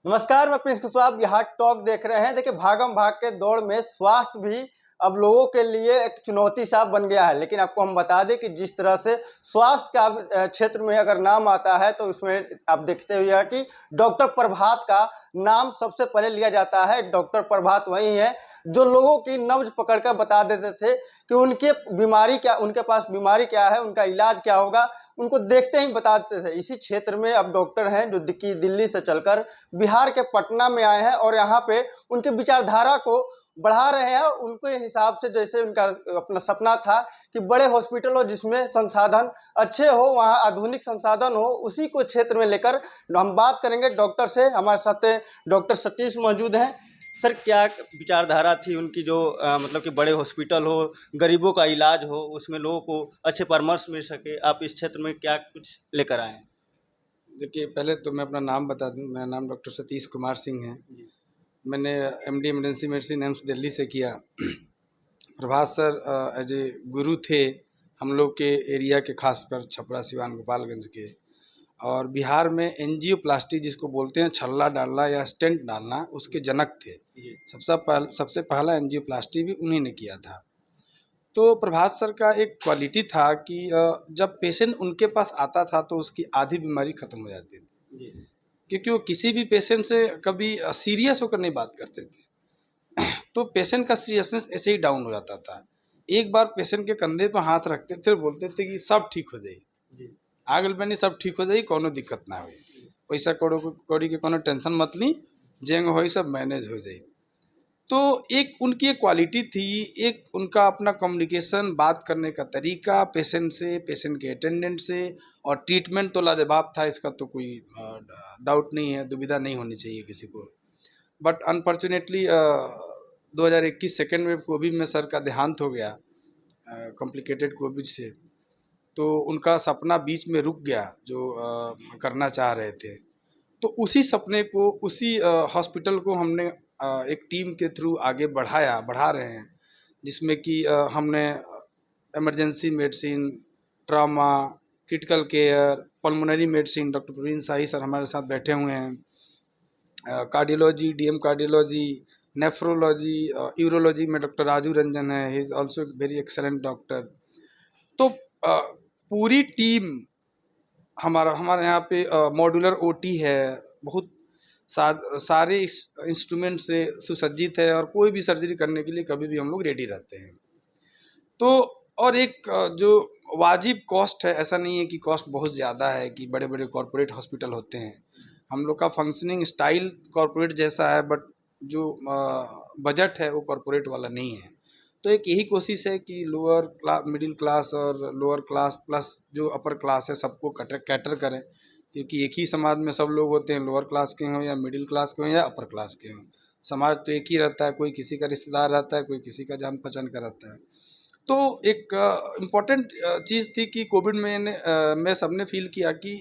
नमस्कार, मैं Prince Kushwaha Bihar talk देख रहे हैं। देखिए, भागम भाग के दौड़ में स्वास्थ्य भी अब लोगों के लिए एक चुनौती सा बन गया है। लेकिन आपको हम बता दें कि जिस तरह से स्वास्थ्य का क्षेत्र में अगर नाम आता है तो उसमें आप देखते हुए कि डॉक्टर प्रभात का नाम सबसे पहले लिया जाता है। डॉक्टर प्रभात वही है जो लोगों की नब्ज पकड़कर बता देते थे कि उनके बीमारी क्या, उनके पास बीमारी क्या है, उनका इलाज क्या होगा, उनको देखते ही बता देते थे। इसी क्षेत्र में अब डॉक्टर हैं जो दिल्ली से चलकर बिहार के पटना में आए हैं और यहाँ पे उनके विचारधारा को बढ़ा रहे हैं। उनके हिसाब से जैसे उनका अपना सपना था कि बड़े हॉस्पिटल हो जिसमें संसाधन अच्छे हो, वहाँ आधुनिक संसाधन हो, उसी को क्षेत्र में लेकर हम बात करेंगे डॉक्टर से। हमारे साथ डॉक्टर सतीश मौजूद हैं। सर, क्या विचारधारा थी उनकी जो मतलब कि बड़े हॉस्पिटल हो, गरीबों का इलाज हो, उसमें लोगों को अच्छे परामर्श मिल सके? आप इस क्षेत्र में क्या कुछ लेकर आए हैं? देखिए, पहले तो मैं अपना नाम बता दूं। मेरा नाम डॉक्टर सतीश कुमार सिंह है। मैंने MD emergency medicine AIIMS Delhi से किया। प्रभात सर एज ए गुरु थे हम लोग के एरिया के, खासकर छपरा सिवान गोपालगंज के। और बिहार में एंजियोप्लास्टी जिसको बोलते हैं, छल्ला डालना या स्टेंट डालना, उसके जनक थे। सबसे पहला एंजियोप्लास्टी भी उन्हीं ने किया था। तो प्रभात सर का एक क्वालिटी था कि जब पेशेंट उनके पास आता था तो उसकी आधी बीमारी ख़त्म हो जाती थी, क्योंकि वो किसी भी पेशेंट से कभी सीरियस होकर नहीं बात करते थे। तो पेशेंट का सीरियसनेस ऐसे ही डाउन हो जाता था। एक बार पेशेंट के कंधे पर हाथ रखते थे और बोलते थे कि सब ठीक हो जाए, आगल बनी सब ठीक हो जाए, कोनो दिक्कत ना हो, पैसा कौड़ी के कोनो टेंशन मत ली, जेंग हो सब मैनेज हो जाए। तो एक उनकी एक क्वालिटी थी, एक उनका अपना कम्युनिकेशन, बात करने का तरीका पेशेंट से, पेशेंट के अटेंडेंट से, और ट्रीटमेंट तो लाजवाब था, इसका तो कोई डाउट नहीं है, दुविधा नहीं होनी चाहिए किसी को। But unfortunately 2021 second wave Covid में सर का देहांत हो गया, कॉम्प्लिकेटेड कोविड से। तो उनका सपना बीच में रुक गया जो करना चाह रहे थे। तो उसी सपने को, उसी हॉस्पिटल को हमने एक टीम के थ्रू आगे बढ़ा रहे हैं, जिसमें कि हमने emergency medicine, trauma, critical care, pulmonary medicine, doctor Praveen Shahi sir हमारे साथ बैठे हुए हैं, cardiology, DM cardiology, nephrology, urology में डॉक्टर राजू रंजन है, he is also very excellent doctor. तो पूरी टीम हमारे यहाँ पे मॉड्यूलर ओटी है, बहुत सारे इंस्ट्रूमेंट से सुसज्जित है, और कोई भी सर्जरी करने के लिए कभी भी हम लोग रेडी रहते हैं। तो और एक जो वाजिब कॉस्ट है, ऐसा नहीं है कि कॉस्ट बहुत ज़्यादा है कि बड़े बड़े कॉरपोरेट हॉस्पिटल होते हैं। हम लोग का फंक्शनिंग स्टाइल कॉरपोरेट जैसा है, बट जो बजट है वो कॉरपोरेट वाला नहीं है। तो एक यही कोशिश है कि लोअर क्लास, मिडिल क्लास और लोअर क्लास प्लस जो अपर क्लास है, सबको कैटर करें, क्योंकि एक ही समाज में सब लोग होते हैं, लोअर क्लास के हों या मिडिल क्लास के हों या अपर क्लास के हों। समाज तो एक ही रहता है, कोई किसी का रिश्तेदार रहता है, कोई किसी का जान पहचान का रहता है। तो एक इम्पॉर्टेंट चीज़ थी कि कोविड में सबने फील किया कि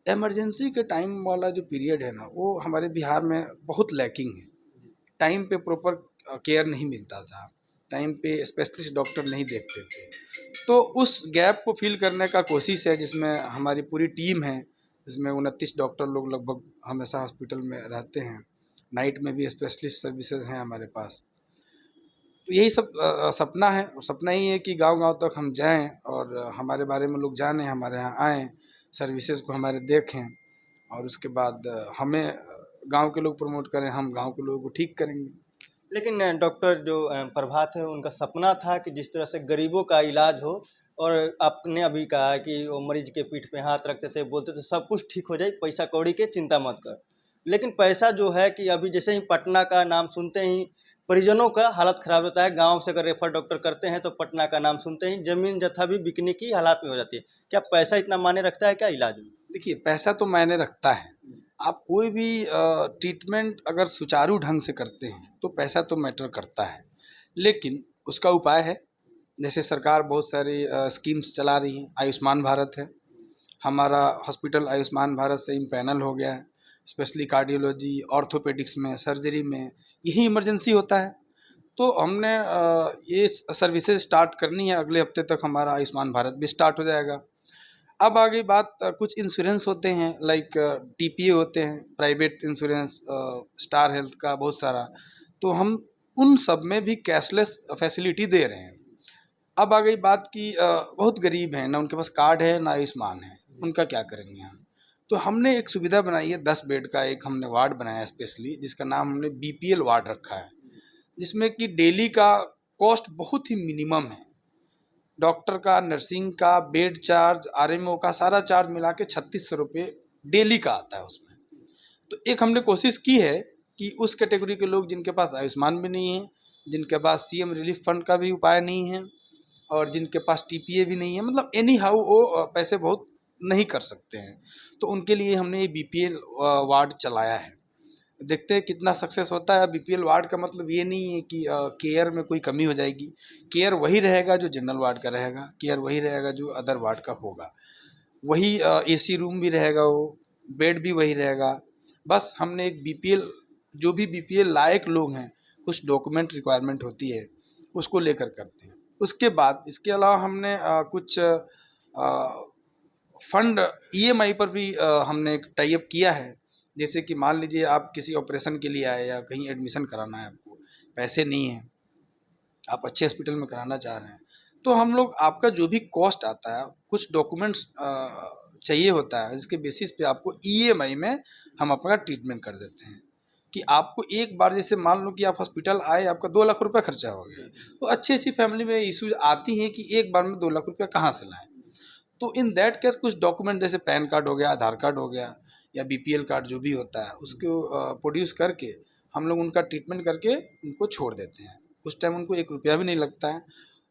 इमरजेंसी के टाइम वाला जो पीरियड है ना, वो हमारे बिहार में बहुत लैकिंग है। टाइम पे प्रॉपर केयर नहीं मिलता था, टाइम पे स्पेशलिस्ट डॉक्टर नहीं देखते थे। तो उस गैप को फिल करने का कोशिश है, जिसमें हमारी पूरी टीम है, जिसमें 29 डॉक्टर लोग लगभग हमेशा हॉस्पिटल में रहते हैं। नाइट में भी स्पेशलिस्ट सर्विसेज हैं हमारे पास। तो यही सब सपना है, और सपना ही है कि गांव-गांव तक हम जाएं और हमारे बारे में लोग जानें, हमारे यहाँ आएँ, सर्विसेज को हमारे देखें, और उसके बाद हमें गांव के लोग प्रमोट करें, हम गांव के लोगों को ठीक करेंगे। लेकिन डॉक्टर जो प्रभात है, उनका सपना था कि जिस तरह से गरीबों का इलाज हो, और आपने अभी कहा कि वो मरीज के पीठ पे हाथ रखते थे, बोलते थे सब कुछ ठीक हो जाए, पैसा कौड़ी के चिंता मत कर। लेकिन पैसा जो है कि अभी जैसे ही पटना का नाम सुनते ही परिजनों का हालत ख़राब रहता है। गांव से अगर रेफर डॉक्टर करते हैं तो पटना का नाम सुनते ही ज़मीन जत्था भी बिकने की हालात में हो जाती है। क्या पैसा इतना मायने रखता है क्या इलाज में? देखिए, पैसा तो मायने रखता है। आप कोई भी ट्रीटमेंट अगर सुचारू ढंग से करते हैं तो पैसा तो मैटर करता है, लेकिन उसका उपाय है। जैसे सरकार बहुत सारी स्कीम्स चला रही हैं। आयुष्मान भारत है, हमारा हॉस्पिटल आयुष्मान भारत से इम्पैनल हो गया है, स्पेशली कार्डियोलॉजी, ऑर्थोपेडिक्स में, सर्जरी में, यही इमरजेंसी होता है। तो हमने ये सर्विसेज स्टार्ट करनी है, अगले हफ्ते तक हमारा आयुष्मान भारत भी स्टार्ट हो जाएगा। अब आ गई बात, कुछ इंश्योरेंस होते हैं लाइक टीपीए होते हैं, प्राइवेट इंश्योरेंस, स्टार हेल्थ का बहुत सारा, तो हम उन सब में भी कैशलेस फैसिलिटी दे रहे हैं। अब आ गई बात कि बहुत गरीब हैं, ना उनके पास कार्ड है ना आयुष्मान है, उनका क्या करेंगे हम? तो हमने एक सुविधा बनाई है, 10 बेड का एक हमने वार्ड बनाया स्पेशली, जिसका नाम हमने बीपीएल वार्ड रखा है, जिसमें कि डेली का कॉस्ट बहुत ही मिनिमम है। डॉक्टर का, नर्सिंग का, बेड चार्ज, आरएमओ का सारा चार्ज मिला के 3600 रुपये डेली का आता है उसमें। तो एक हमने कोशिश की है कि उस कैटेगरी के लोग जिनके पास आयुष्मान भी नहीं है, जिनके पास सीएम रिलीफ फंड का भी उपाय नहीं है, और जिनके पास टीपीए भी नहीं है, मतलब एनी हाउ वो पैसे बहुत नहीं कर सकते हैं, तो उनके लिए हमने ये बीपीएल वार्ड चलाया है। देखते हैं कितना सक्सेस होता है। बीपीएल वार्ड का मतलब ये नहीं है कि केयर में कोई कमी हो जाएगी। केयर वही रहेगा जो जनरल वार्ड का रहेगा, केयर वही रहेगा जो अदर वार्ड का होगा, वही एसी रूम भी रहेगा, वो बेड भी वही रहेगा। बस हमने एक बीपीएल, जो भी बीपीएल लायक लोग हैं, कुछ डॉक्यूमेंट रिक्वायरमेंट होती है, उसको लेकर करते हैं। उसके बाद इसके अलावा हमने कुछ फंड ईएमआई पर भी हमने एक टाई अप किया है। जैसे कि मान लीजिए आप किसी ऑपरेशन के लिए आए या कहीं एडमिशन कराना है, आपको पैसे नहीं हैं, आप अच्छे हॉस्पिटल में कराना चाह रहे हैं, तो हम लोग आपका जो भी कॉस्ट आता है, कुछ डॉक्यूमेंट्स चाहिए होता है, जिसके बेसिस पे आपको ईएमआई में हम अपना ट्रीटमेंट कर देते हैं। कि आपको एक बार, जैसे मान लो कि आप हॉस्पिटल आए, आपका 2 लाख रुपये खर्चा हो गया, तो अच्छी अच्छी फैमिली में इशूज आती हैं कि एक बार में 2 लाख रुपया कहाँ से लाएं। तो इन दैट केस कुछ डॉक्यूमेंट जैसे पैन कार्ड हो गया, आधार कार्ड हो गया, या बीपीएल कार्ड जो भी होता है, उसको प्रोड्यूस करके हम लोग उनका ट्रीटमेंट करके उनको छोड़ देते हैं। उस टाइम उनको 1 रुपया भी नहीं लगता है।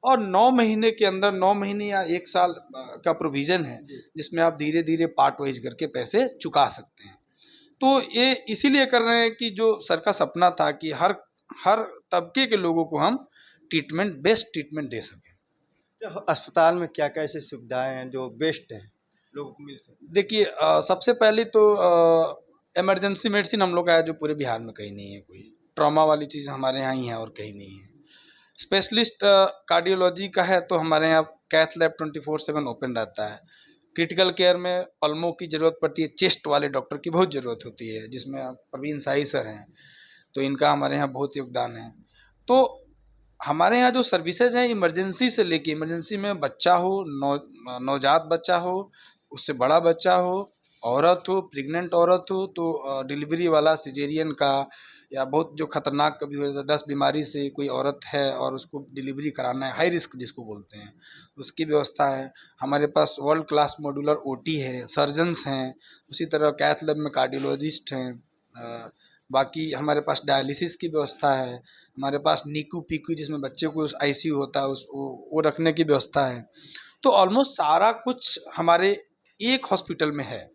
और 9 महीने के अंदर, 9 महीने या 1 साल का प्रोविज़न है, जिसमें आप धीरे धीरे पार्ट वाइज करके पैसे चुका सकते हैं। तो ये इसीलिए कर रहे हैं कि जो सर का सपना था कि हर हर तबके के लोगों को हम ट्रीटमेंट, बेस्ट ट्रीटमेंट दे सकें। तो अस्पताल में क्या क्या ऐसी सुविधाएं हैं जो बेस्ट हैं, लोगों को मिल सकती देखिए, सबसे पहले तो इमरजेंसी मेडिसिन हम लोग का है, जो पूरे बिहार में कहीं नहीं है। कोई ट्रॉमा वाली चीज़ हमारे यहाँ ही है और कहीं नहीं है। स्पेशलिस्ट कार्डियोलॉजी का है तो हमारे यहाँ कैथ लैब 24/7 ओपन रहता है। क्रिटिकल केयर में पल्मों की ज़रूरत पड़ती है, चेस्ट वाले डॉक्टर की बहुत ज़रूरत होती है, जिसमें प्रवीण साई सर हैं, तो इनका हमारे यहाँ बहुत योगदान है। तो हमारे यहाँ जो सर्विसेज हैं, इमरजेंसी से लेके, इमरजेंसी में बच्चा हो, नवजात बच्चा हो, उससे बड़ा बच्चा हो, औरत हो, प्रेग्नेंट औरत हो, तो डिलीवरी वाला, सिजेरियन का, या बहुत जो खतरनाक कभी हो जाता है, 10 बीमारी से कोई औरत है और उसको डिलीवरी कराना है, हाई रिस्क जिसको बोलते हैं, उसकी व्यवस्था है। हमारे पास वर्ल्ड क्लास मॉड्यूलर ओटी है, सर्जन्स हैं, उसी तरह कैथ लैब में कार्डियोलॉजिस्ट हैं। बाकी हमारे पास डायलिसिस की व्यवस्था है, हमारे पास नीकू पीकू, जिसमें बच्चे को आईसीयू होता है, उस वो रखने की व्यवस्था है। तो ऑलमोस्ट सारा कुछ हमारे एक हॉस्पिटल में है।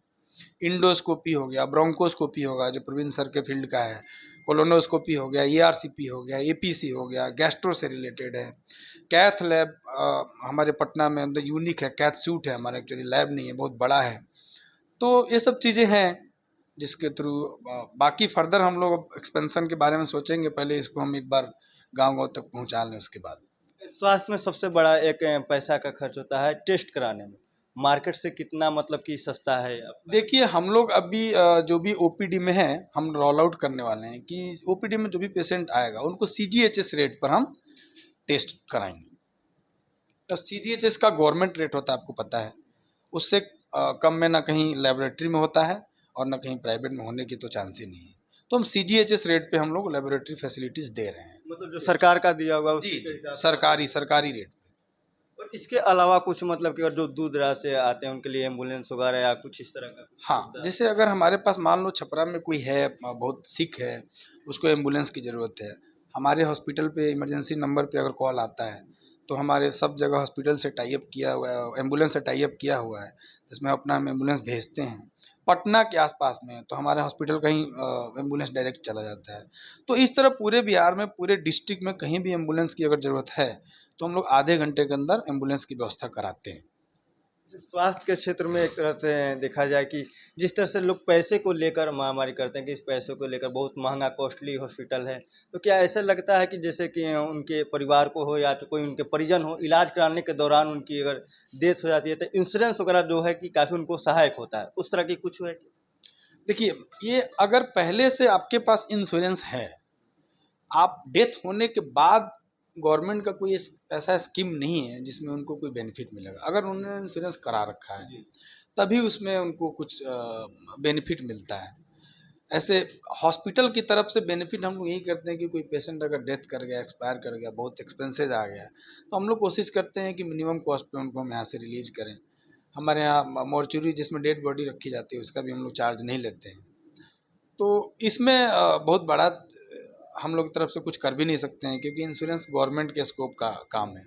इंडोस्कोपी हो गया, ब्रोंकोस्कोपी होगा जो प्रवीण सर के फील्ड का है, कोलोनोस्कोपी हो गया, ईआरसीपी हो गया, एपीसी हो गया, गैस्ट्रो से रिलेटेड है। कैथ लैब हमारे पटना में मतलब यूनिक है, कैथ सूट है हमारा, एक्चुअली लैब नहीं है, बहुत बड़ा है। तो ये सब चीज़ें हैं जिसके थ्रू बाकी फर्दर हम लोग एक्सपेंशन के बारे में सोचेंगे। पहले इसको हम एक बार गांव-गांव तक पहुंचा लें, उसके बाद। है। स्वास्थ्य में सबसे बड़ा एक पैसा का खर्च होता है टेस्ट कराने में, मार्केट से कितना मतलब कि सस्ता है देखिए, हम लोग अभी जो भी ओपीडी में है, हम रोल आउट करने वाले हैं कि ओपीडी में जो भी पेशेंट आएगा उनको सीजीएचएस रेट पर हम टेस्ट कराएंगे। तो सीजीएचएस का गवर्नमेंट रेट होता है, आपको पता है, उससे कम में ना कहीं लेबोरेटरी में होता है और ना कहीं प्राइवेट में होने की तो चांस ही नहीं है। तो हम सीजीएचएस रेट पे हम लोग लेबोरेटरी फैसिलिटीज़ दे रहे हैं। मतलब जो सरकार का दिया हुआ जी उसी के जी, हिसाब से। सरकारी रेट पे। और इसके अलावा कुछ मतलब कि अगर जो दूर दराज से आते हैं उनके लिए एम्बुलेंस वगैरह या कुछ इस तरह का हाँ, जैसे अगर हमारे पास मान लो छपरा में कोई है, बहुत सिक है, उसको एम्बुलेंस की ज़रूरत है, हमारे हॉस्पिटल पे इमरजेंसी नंबर पे अगर कॉल आता है, तो हमारे सब जगह हॉस्पिटल से टाई अप किया हुआ है, एम्बुलेंस से टाई अप किया हुआ है, जिसमें अपना हम एम्बुलेंस भेजते हैं। पटना के आसपास में तो हमारे हॉस्पिटल कहीं एम्बुलेंस डायरेक्ट चला जाता है। तो इस तरह पूरे बिहार में, पूरे डिस्ट्रिक्ट में कहीं भी एम्बुलेंस की अगर ज़रूरत है, तो हम लोग आधे घंटे के अंदर एम्बुलेंस की व्यवस्था कराते हैं। स्वास्थ्य के क्षेत्र में एक तरह से देखा जाए कि जिस तरह से लोग पैसे को लेकर मारामारी करते हैं कि इस पैसे को लेकर बहुत महंगा कॉस्टली हॉस्पिटल है, तो क्या ऐसा लगता है कि जैसे कि उनके परिवार को हो या तो कोई उनके परिजन हो, इलाज कराने के दौरान उनकी अगर डेथ हो जाती है तो इंश्योरेंस वगैरह जो है कि काफ़ी उनको सहायक होता है, उस तरह की कुछ है? देखिए, ये अगर पहले से आपके पास इंश्योरेंस है, आप डेथ होने के बाद गवर्नमेंट का कोई ऐसा स्कीम नहीं है जिसमें उनको कोई बेनिफिट मिलेगा। अगर उन्होंने इंश्योरेंस करा रखा है तभी उसमें उनको कुछ बेनिफिट मिलता है। ऐसे हॉस्पिटल की तरफ से बेनिफिट हम लोग यही करते हैं कि कोई पेशेंट अगर डेथ कर गया, एक्सपायर कर गया, बहुत एक्सपेंसेज आ गया, तो हम लोग कोशिश करते हैं कि मिनिमम कॉस्ट पे उनको हम यहाँ से रिलीज करें। हमारे यहाँ मॉर्चुरी जिसमें डेड बॉडी रखी जाती है उसका भी हम लोग चार्ज नहीं लेते हैं। तो इसमें बहुत बड़ा हम लोग की तरफ से कुछ कर भी नहीं सकते हैं क्योंकि इंश्योरेंस गवर्नमेंट के स्कोप का काम है।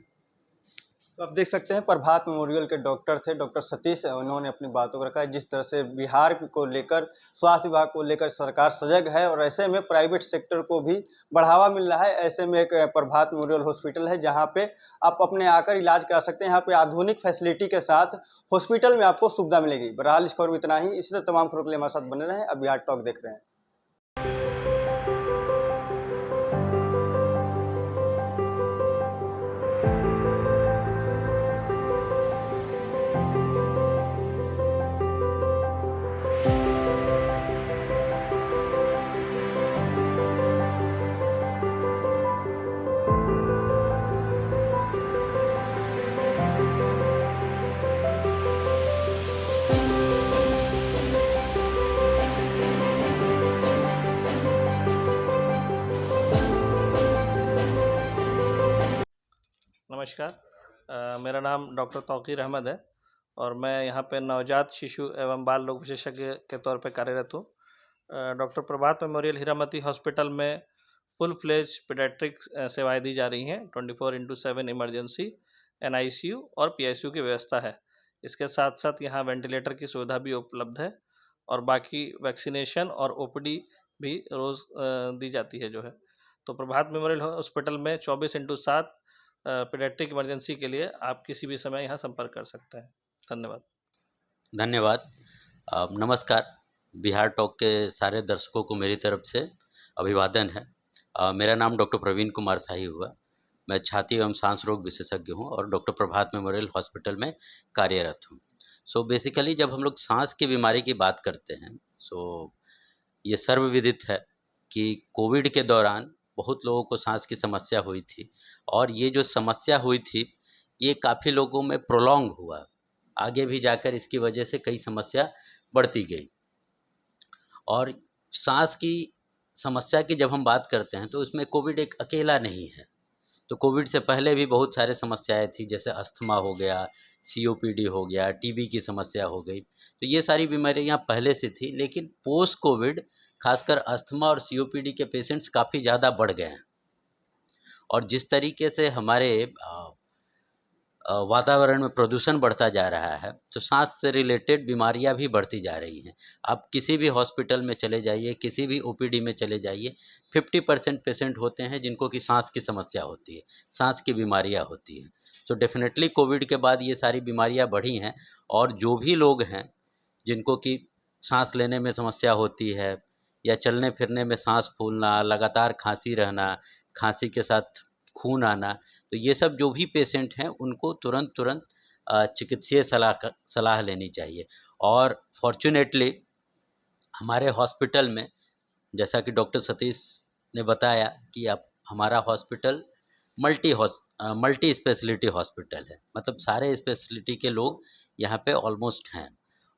तो आप देख सकते हैं प्रभात मेमोरियल के डॉक्टर थे, डॉक्टर सतीश, उन्होंने अपनी बातों को रखा है जिस तरह से बिहार को लेकर, स्वास्थ्य विभाग को लेकर सरकार सजग है और ऐसे में प्राइवेट सेक्टर को भी बढ़ावा मिल रहा है। ऐसे में एक प्रभात मेमोरियल हॉस्पिटल है जहां पे आप अपने आकर इलाज करा सकते हैं। यहाँ पे आधुनिक फैसिलिटी के साथ हॉस्पिटल में आपको सुविधा मिलेगी। बहरहाल इस खबर में इतना ही। इसी तरह तमाम खबरों के लिए हमारे साथ बने रहें। अब बिहार टॉक देख रहे हैं। नमस्कार। मेरा नाम डॉक्टर तौकीर अहमद है और मैं यहाँ पे नवजात शिशु एवं बाल रोग विशेषज्ञ के तौर पे कार्यरत हूँ। डॉक्टर प्रभात मेमोरियल हीरामती हॉस्पिटल में फुल फ्लेज पीडियाट्रिक सेवाएं दी जा रही हैं। 24/7 इमरजेंसी, NICU और PICU की व्यवस्था है। इसके साथ साथ यहाँ वेंटिलेटर की सुविधा भी उपलब्ध है और बाकी वैक्सीनेशन और OPD भी रोज़ दी जाती है जो है। तो प्रभात मेमोरियल हॉस्पिटल में 24/7 पीडियाट्रिक इमरजेंसी के लिए आप किसी भी समय यहाँ संपर्क कर सकते हैं। धन्यवाद। धन्यवाद। नमस्कार। बिहार टॉक के सारे दर्शकों को मेरी तरफ से अभिवादन है। मेरा नाम डॉक्टर प्रवीण कुमार शाही हुआ। मैं छाती एवं सांस रोग विशेषज्ञ हूँ और डॉक्टर प्रभात मेमोरियल हॉस्पिटल में कार्यरत हूँ। सो बेसिकली जब हम लोग सांस की बीमारी की बात करते हैं, सो ये सर्वविदित है कि कोविड के दौरान बहुत लोगों को सांस की समस्या हुई थी और ये जो समस्या हुई थी ये काफ़ी लोगों में प्रोलॉन्ग हुआ। आगे भी जाकर इसकी वजह से कई समस्या बढ़ती गई। और सांस की समस्या की जब हम बात करते हैं तो उसमें कोविड एक अकेला नहीं है। तो कोविड से पहले भी बहुत सारे समस्याएं थी, जैसे अस्थमा हो गया, COPD हो गया, TB की समस्या हो गई। तो ये सारी बीमारियां पहले से थी, लेकिन पोस्ट कोविड खासकर अस्थमा और COPD के पेशेंट्स काफ़ी ज़्यादा बढ़ गए हैं। और जिस तरीके से हमारे वातावरण में प्रदूषण बढ़ता जा रहा है तो सांस से रिलेटेड बीमारियां भी बढ़ती जा रही हैं। आप किसी भी हॉस्पिटल में चले जाइए, किसी भी OPD में चले जाइए, 50% पेशेंट होते हैं जिनको कि सांस की समस्या होती है, सांस की बीमारियां होती हैं। तो डेफिनेटली कोविड के बाद ये सारी बीमारियां बढ़ी हैं और जो भी लोग हैं जिनको कि सांस लेने में समस्या होती है या चलने फिरने में सांस फूलना, लगातार खांसी रहना, खांसी के साथ खून आना, तो ये सब जो भी पेशेंट हैं उनको तुरंत चिकित्सीय सलाह लेनी चाहिए। और फॉर्चुनेटली हमारे हॉस्पिटल में, जैसा कि डॉक्टर सतीश ने बताया कि आप हमारा हॉस्पिटल मल्टी स्पेशलिटी हॉस्पिटल है, मतलब सारे स्पेशलिटी के लोग यहाँ पे ऑलमोस्ट हैं।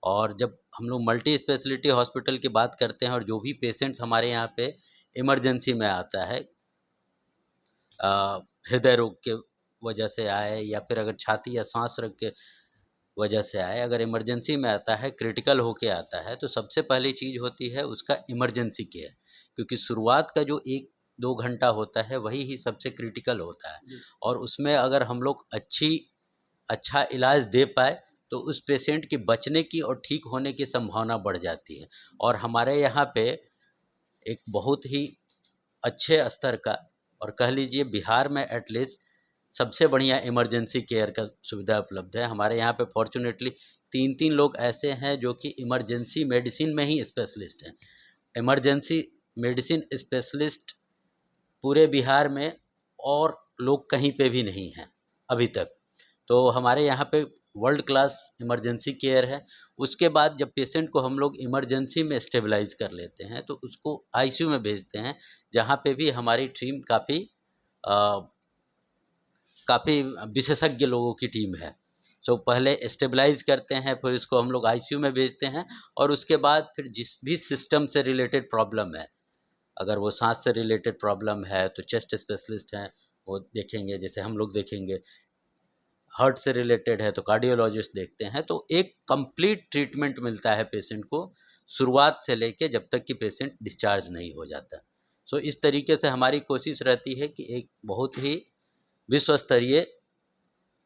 और जब हम लोग मल्टी स्पेशलिटी हॉस्पिटल की बात करते हैं और जो भी पेशेंट्स हमारे यहाँ पे इमरजेंसी में आता है, हृदय रोग के वजह से आए या फिर अगर छाती या सांस रोग के वजह से आए, अगर इमरजेंसी में आता है, क्रिटिकल होके आता है, तो सबसे पहली चीज़ होती है उसका इमरजेंसी केयर। क्योंकि शुरुआत का जो 1-2 घंटा होता है वही ही सबसे क्रिटिकल होता है और उसमें अगर हम लोग अच्छा इलाज दे पाए तो उस पेशेंट की बचने की और ठीक होने की संभावना बढ़ जाती है। और हमारे यहाँ पे एक बहुत ही अच्छे स्तर का, और कह लीजिए बिहार में एटलीस्ट सबसे बढ़िया इमरजेंसी केयर का सुविधा उपलब्ध है। हमारे यहाँ पे फॉर्चुनेटली 3-3 लोग ऐसे हैं जो कि इमरजेंसी मेडिसिन में ही स्पेशलिस्ट हैं। इमरजेंसी मेडिसिन स्पेशलिस्ट पूरे बिहार में और लोग कहीं पे भी नहीं हैं अभी तक। तो हमारे यहाँ पे वर्ल्ड क्लास इमरजेंसी केयर है। उसके बाद जब पेशेंट को हम लोग इमरजेंसी में स्टेबलाइज कर लेते हैं तो उसको आईसीयू में भेजते हैं, जहाँ पे भी हमारी टीम काफ़ी विशेषज्ञ लोगों की टीम है। तो पहले स्टेबलाइज करते हैं, फिर इसको हम लोग आईसीयू में भेजते हैं और उसके बाद फिर जिस भी सिस्टम से रिलेटेड प्रॉब्लम है, अगर वो सांस से रिलेटेड प्रॉब्लम है तो चेस्ट स्पेशलिस्ट हैं, वो देखेंगे, जैसे हम लोग देखेंगे। हार्ट से रिलेटेड है तो कार्डियोलॉजिस्ट देखते हैं। तो एक कंप्लीट ट्रीटमेंट मिलता है पेशेंट को, शुरुआत से लेके जब तक कि पेशेंट डिस्चार्ज नहीं हो जाता। सो इस तरीके से हमारी कोशिश रहती है कि एक बहुत ही विश्व स्तरीय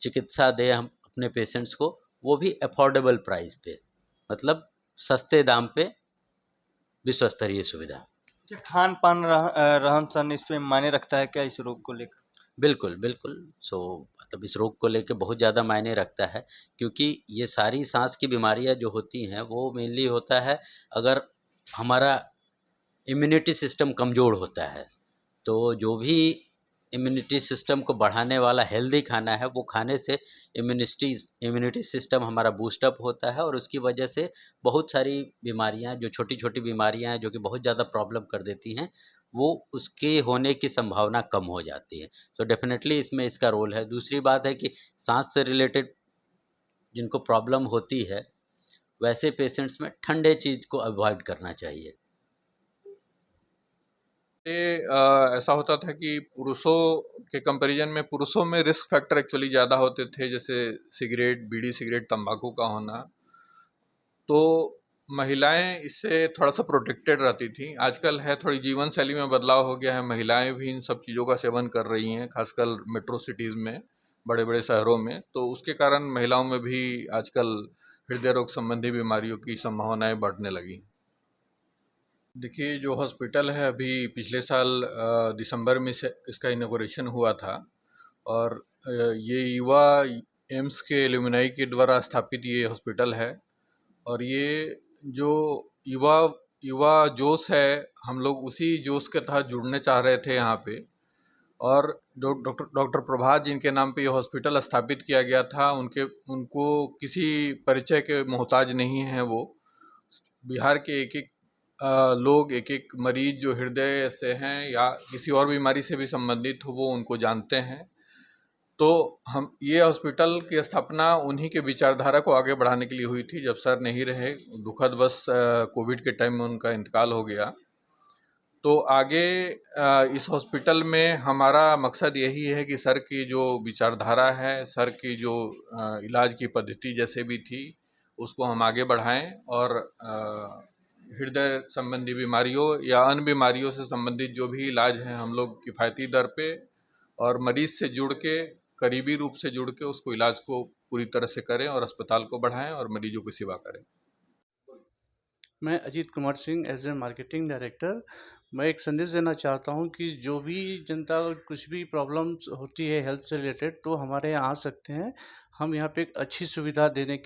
चिकित्सा दें हम अपने पेशेंट्स को, वो भी अफोर्डेबल प्राइस पे, मतलब सस्ते दाम पे विश्व स्तरीय सुविधा। खान पान रहन सहन इस पे मायने रखता है क्या इस रोग को लेकर? बिल्कुल, बिल्कुल। सो मतलब इस रोग को लेके बहुत ज़्यादा मायने रखता है, क्योंकि ये सारी सांस की बीमारियां जो होती हैं वो मेनली होता है अगर हमारा इम्यूनिटी सिस्टम कमज़ोर होता है। तो जो भी इम्यूनिटी सिस्टम को बढ़ाने वाला हेल्दी खाना है, वो खाने से इम्यूनिटी सिस्टम हमारा बूस्टअप होता है और उसकी वजह से बहुत सारी बीमारियां, जो छोटी छोटी बीमारियां हैं जो कि बहुत ज़्यादा प्रॉब्लम कर देती हैं, वो उसके होने की संभावना कम हो जाती है। तो डेफिनेटली इसमें इसका रोल है। दूसरी बात है कि सांस से रिलेटेड जिनको प्रॉब्लम होती है, वैसे पेशेंट्स में ठंडे चीज़ को अवॉइड करना चाहिए। ये ऐसा होता था कि पुरुषों के कंपैरिजन में पुरुषों में रिस्क फैक्टर एक्चुअली ज़्यादा होते थे, जैसे सिगरेट, बीड़ी सिगरेट, तंबाकू का होना। तो महिलाएं इससे थोड़ा सा प्रोटेक्टेड रहती थी। आजकल है थोड़ी जीवन शैली में बदलाव हो गया है, महिलाएं भी इन सब चीज़ों का सेवन कर रही हैं, खासकर मेट्रो सिटीज़ में, बड़े बड़े शहरों में। तो उसके कारण महिलाओं में भी आजकल हृदय रोग संबंधी बीमारियों की संभावनाएं बढ़ने लगी। देखिए, जो हॉस्पिटल है अभी पिछले साल दिसंबर में से इसका इनॉग्रेशन हुआ था और ये युवा एम्स के एलुमनाई के द्वारा स्थापित ये हॉस्पिटल है। और ये जो युवा युवा जोश है, हम लोग उसी जोश के तहत जुड़ने चाह रहे थे यहाँ पे। और डॉक्टर प्रभात जिनके नाम पे ये हॉस्पिटल स्थापित किया गया था, उनको किसी परिचय के मोहताज नहीं हैं। वो बिहार के एक एक लोग, एक एक मरीज जो हृदय से हैं या किसी और बीमारी से भी संबंधित हो, वो उनको जानते हैं। तो हम ये हॉस्पिटल की स्थापना उन्हीं के विचारधारा को आगे बढ़ाने के लिए हुई थी। जब सर नहीं रहे, दुखदवश कोविड के टाइम में उनका इंतकाल हो गया, तो आगे इस हॉस्पिटल में हमारा मकसद यही है कि सर की जो विचारधारा है, सर की जो इलाज की पद्धति जैसे भी थी, उसको हम आगे बढ़ाएं और हृदय संबंधी बीमारियों या अन्य बीमारियों से संबंधित जो भी इलाज हैं, हम लोग किफ़ायती दर पे और मरीज़ से जुड़ के, करीबी रूप से जुड़ के उसको इलाज को पूरी तरह से करें और अस्पताल को बढ़ाएं और मरीजों की सेवा करें। मैं Ajit Kumar Singh, as a marketing director. मैं एक संदेश देना चाहता हूं कि जो भी जनता को कुछ भी प्रॉब्लम्स होती है हेल्थ से रिलेटेड, तो हमारे यहाँ आ सकते हैं। हम यहाँ पे एक अच्छी सुविधा देने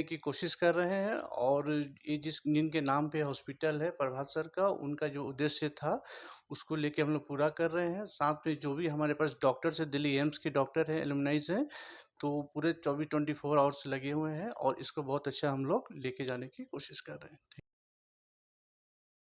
की कोशिश कर रहे हैं। और ये जिनके नाम पे हॉस्पिटल है प्रभात सर का, उनका जो उद्देश्य था उसको लेके हम लोग पूरा कर रहे हैं। साथ में जो भी हमारे पास डॉक्टर्स है, दिल्ली एम्स के डॉक्टर हैं, एलुमनाइज हैं, तो पूरे 24 आवर्स लगे हुए हैं और इसको बहुत अच्छा हम लोग लेके जाने की कोशिश कर रहे हैं।